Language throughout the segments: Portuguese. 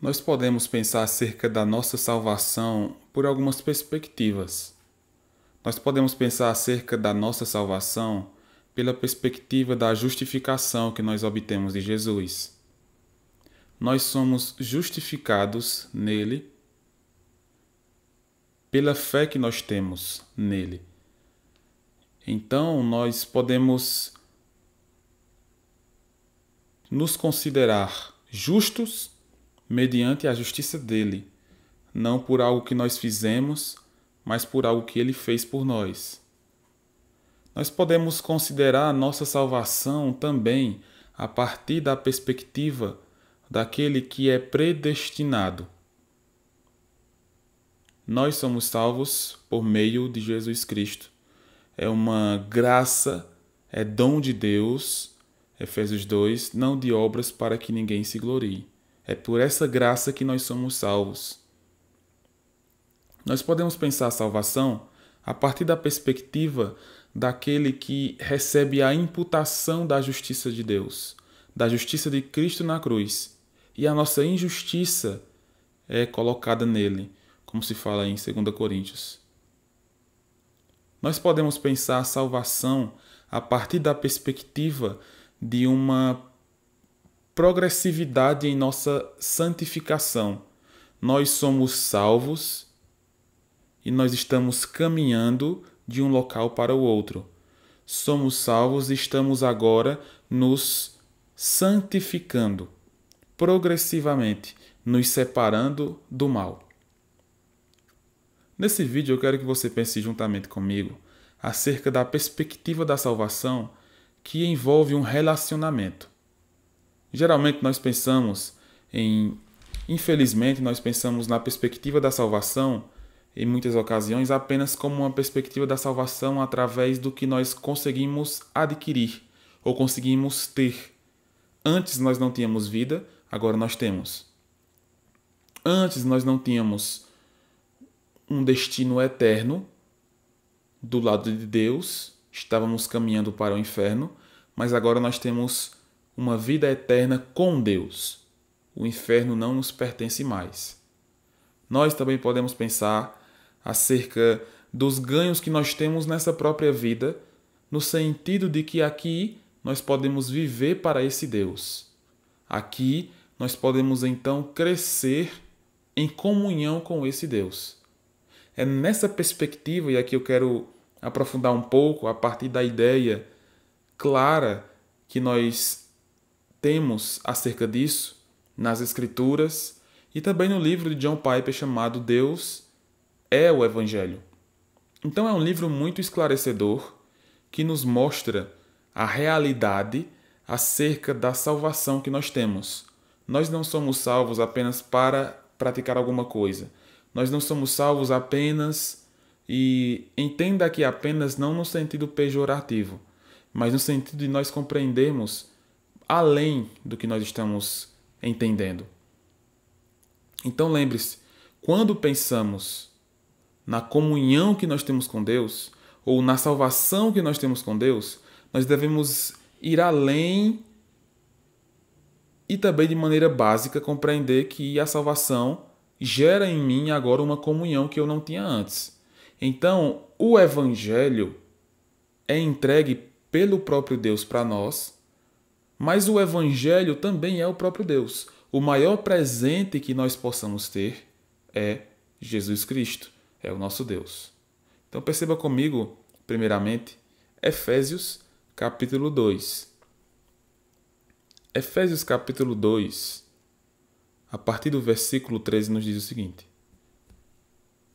Nós podemos pensar acerca da nossa salvação por algumas perspectivas. Nós podemos pensar acerca da nossa salvação pela perspectiva da justificação que nós obtemos de Jesus. Nós somos justificados nele pela fé que nós temos nele. Então, nós podemos nos considerar justos mediante a justiça dele, não por algo que nós fizemos, mas por algo que ele fez por nós. Nós podemos considerar a nossa salvação também a partir da perspectiva daquele que é predestinado. Nós somos salvos por meio de Jesus Cristo. É uma graça, é dom de Deus, Efésios 2, não de obras para que ninguém se glorie. É por essa graça que nós somos salvos. Nós podemos pensar a salvação a partir da perspectiva daquele que recebe a imputação da justiça de Deus, da justiça de Cristo na cruz, e a nossa injustiça é colocada nele, como se fala em 2 Coríntios. Nós podemos pensar a salvação a partir da perspectiva de uma progressividade em nossa santificação. Nós somos salvos e nós estamos caminhando de um local para o outro. Somos salvos e estamos agora nos santificando, progressivamente, nos separando do mal. Nesse vídeo eu quero que você pense juntamente comigo acerca da perspectiva da salvação que envolve um relacionamento. Geralmente nós pensamos infelizmente nós pensamos na perspectiva da salvação em muitas ocasiões apenas como uma perspectiva da salvação através do que nós conseguimos adquirir ou conseguimos ter. Antes nós não tínhamos vida, agora nós temos. Antes nós não tínhamos um destino eterno do lado de Deus, estávamos caminhando para o inferno, mas agora nós temos uma vida eterna com Deus. O inferno não nos pertence mais. Nós também podemos pensar acerca dos ganhos que nós temos nessa própria vida, no sentido de que aqui nós podemos viver para esse Deus. Aqui nós podemos então crescer em comunhão com esse Deus. É nessa perspectiva, e aqui eu quero aprofundar um pouco a partir da ideia clara que nós temos acerca disso nas Escrituras e também no livro de John Piper chamado Deus é o Evangelho. Então é um livro muito esclarecedor que nos mostra a realidade acerca da salvação que nós temos. Nós não somos salvos apenas para praticar alguma coisa. Nós não somos salvos apenas, e entenda que apenas não no sentido pejorativo, mas no sentido de nós compreendermos além do que nós estamos entendendo. Então lembre-se, quando pensamos na comunhão que nós temos com Deus, ou na salvação que nós temos com Deus, nós devemos ir além e também de maneira básica compreender que a salvação gera em mim agora uma comunhão que eu não tinha antes. Então, o Evangelho é entregue pelo próprio Deus para nós, mas o Evangelho também é o próprio Deus. O maior presente que nós possamos ter é Jesus Cristo, é o nosso Deus. Então perceba comigo, primeiramente, Efésios capítulo 2. Efésios capítulo 2, a partir do versículo 13, nos diz o seguinte: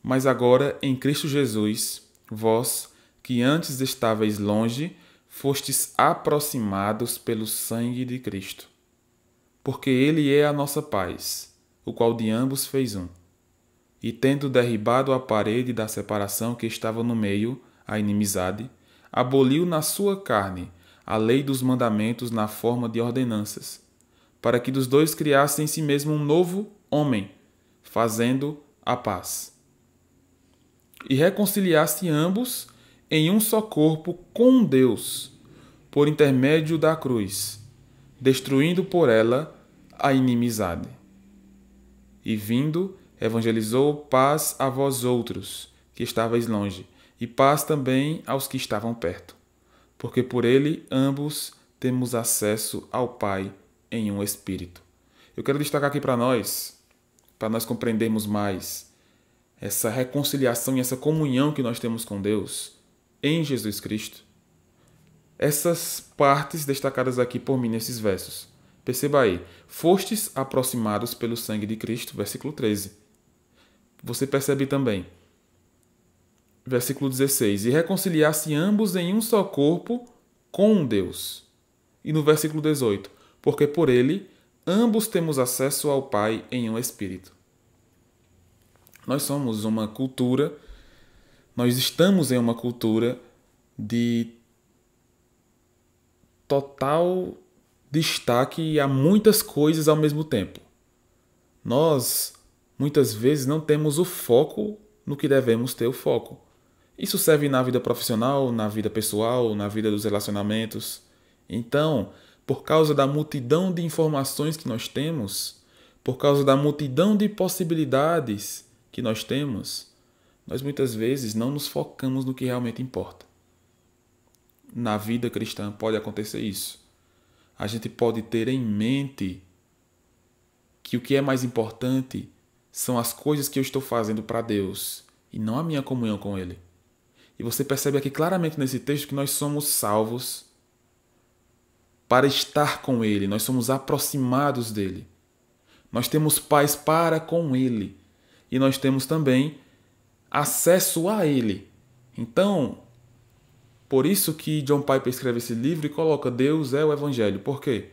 Mas agora, em Cristo Jesus, vós, que antes estáveis longe, fostes aproximados pelo sangue de Cristo. Porque ele é a nossa paz, o qual de ambos fez um. E tendo derribado a parede da separação que estava no meio, a inimizade, aboliu na sua carne a lei dos mandamentos na forma de ordenanças, para que dos dois criasse em si mesmo um novo homem, fazendo a paz. E reconciliasse ambos em um só corpo com Deus, por intermédio da cruz, destruindo por ela a inimizade. E vindo, evangelizou: paz a vós outros, que estáveis longe, e paz também aos que estavam perto. Porque por ele ambos temos acesso ao Pai em um Espírito. Eu quero destacar aqui para nós compreendermos mais essa reconciliação e essa comunhão que nós temos com Deus em Jesus Cristo. Essas partes destacadas aqui por mim nesses versos. Perceba aí. Fostes aproximados pelo sangue de Cristo, versículo 13. Você percebe também. Versículo 16. E reconciliar-se ambos em um só corpo com Deus. E no versículo 18. Porque por ele ambos temos acesso ao Pai em um Espírito. Nós somos uma cultura, nós estamos em uma cultura de total destaque a muitas coisas ao mesmo tempo. Nós, muitas vezes, não temos o foco no que devemos ter o foco. Isso serve na vida profissional, na vida pessoal, na vida dos relacionamentos. Então, por causa da multidão de informações que nós temos, por causa da multidão de possibilidades que nós temos, nós muitas vezes não nos focamos no que realmente importa. Na vida cristã pode acontecer isso. A gente pode ter em mente que o que é mais importante são as coisas que eu estou fazendo para Deus e não a minha comunhão com Ele. E você percebe aqui claramente nesse texto que nós somos salvos para estar com Ele, nós somos aproximados dEle. Nós temos paz para com Ele e nós temos também acesso a Ele. Então, por isso que John Piper escreve esse livro e coloca Deus é o Evangelho. Por quê?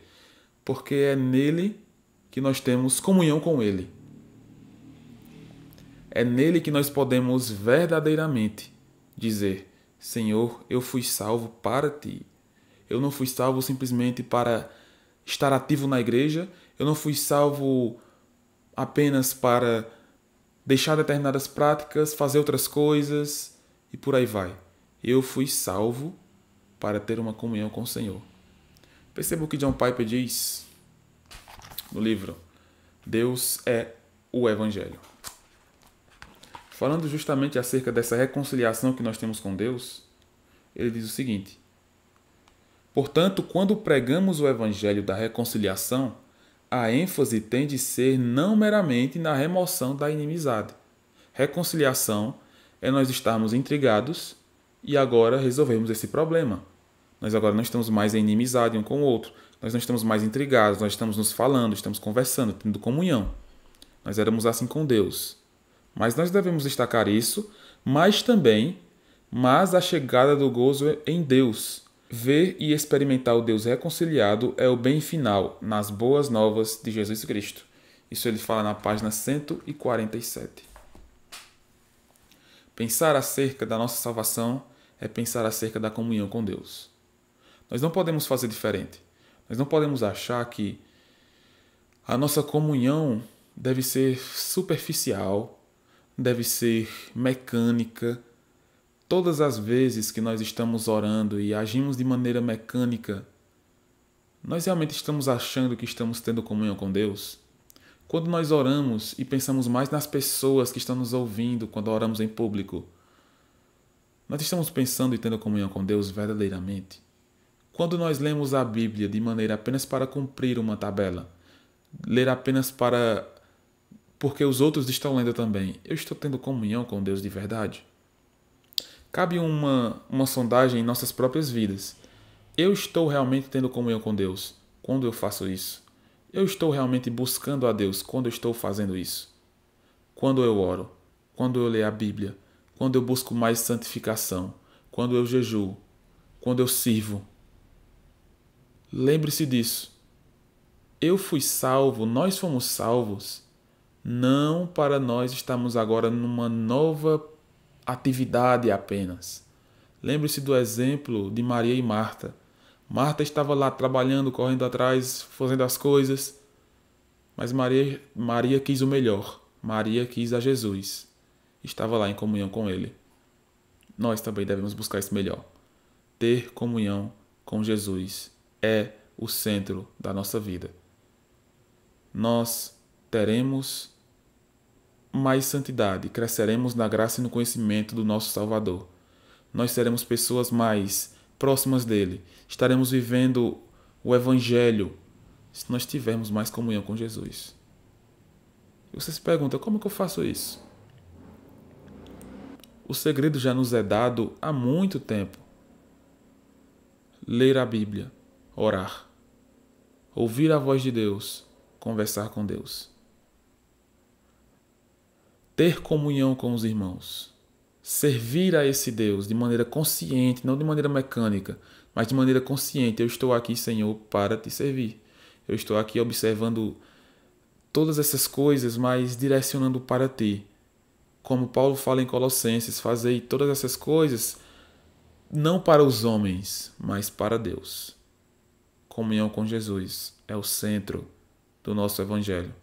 Porque é nele que nós temos comunhão com Ele. É nele que nós podemos verdadeiramente dizer: Senhor, eu fui salvo para Ti. Eu não fui salvo simplesmente para estar ativo na igreja. Eu não fui salvo apenas para deixar determinadas práticas, fazer outras coisas e por aí vai. Eu fui salvo para ter uma comunhão com o Senhor. Perceba o que John Piper diz no livro Deus é o Evangelho. Falando justamente acerca dessa reconciliação que nós temos com Deus, ele diz o seguinte: portanto, quando pregamos o Evangelho da reconciliação, a ênfase tem de ser não meramente na remoção da inimizade. Reconciliação é nós estarmos intrigados e agora resolvermos esse problema. Nós agora não estamos mais em inimizade um com o outro. Nós não estamos mais intrigados, nós estamos nos falando, estamos conversando, tendo comunhão. Nós éramos assim com Deus. Mas nós devemos destacar isso, mas a chegada do gozo em Deus. Ver e experimentar o Deus reconciliado é o bem final nas boas novas de Jesus Cristo. Isso ele fala na página 147. Pensar acerca da nossa salvação é pensar acerca da comunhão com Deus. Nós não podemos fazer diferente. Nós não podemos achar que a nossa comunhão deve ser superficial, deve ser mecânica. Todas as vezes que nós estamos orando e agimos de maneira mecânica, nós realmente estamos achando que estamos tendo comunhão com Deus? Quando nós oramos e pensamos mais nas pessoas que estão nos ouvindo quando oramos em público, nós estamos pensando e tendo comunhão com Deus verdadeiramente? Quando nós lemos a Bíblia de maneira apenas para cumprir uma tabela, ler apenas porque os outros estão lendo também, eu estou tendo comunhão com Deus de verdade? Cabe uma sondagem em nossas próprias vidas. Eu estou realmente tendo comunhão com Deus quando eu faço isso? Eu estou realmente buscando a Deus quando eu estou fazendo isso? Quando eu oro? Quando eu leio a Bíblia? Quando eu busco mais santificação? Quando eu jejuo? Quando eu sirvo? Lembre-se disso. Eu fui salvo, nós fomos salvos, não para nós estarmos agora numa nova atividade apenas. Lembre-se do exemplo de Maria e Marta. Marta estava lá trabalhando, correndo atrás, fazendo as coisas, mas Maria quis o melhor. Maria quis a Jesus. Estava lá em comunhão com Ele. Nós também devemos buscar esse melhor. Ter comunhão com Jesus é o centro da nossa vida. Nós teremos mais santidade, cresceremos na graça e no conhecimento do nosso Salvador. Nós seremos pessoas mais próximas dele. Estaremos vivendo o Evangelho se nós tivermos mais comunhão com Jesus. E você se pergunta, como que eu faço isso? O segredo já nos é dado há muito tempo. Ler a Bíblia, orar, ouvir a voz de Deus, conversar com Deus. Ter comunhão com os irmãos. Servir a esse Deus de maneira consciente, não de maneira mecânica, mas de maneira consciente. Eu estou aqui, Senhor, para te servir. Eu estou aqui observando todas essas coisas, mas direcionando para ti. Como Paulo fala em Colossenses, fazei todas essas coisas não para os homens, mas para Deus. Comunhão com Jesus é o centro do nosso Evangelho.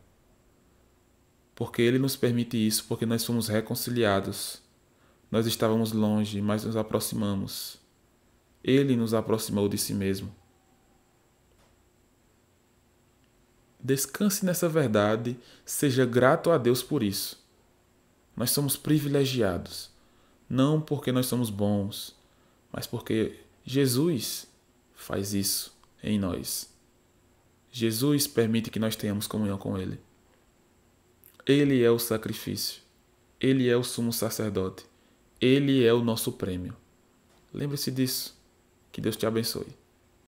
Porque Ele nos permite isso, porque nós fomos reconciliados. Nós estávamos longe, mas nos aproximamos. Ele nos aproximou de si mesmo. Descanse nessa verdade, seja grato a Deus por isso. Nós somos privilegiados, não porque nós somos bons, mas porque Jesus faz isso em nós. Jesus permite que nós tenhamos comunhão com Ele. Ele é o sacrifício. Ele é o sumo sacerdote. Ele é o nosso prêmio. Lembre-se disso. Que Deus te abençoe.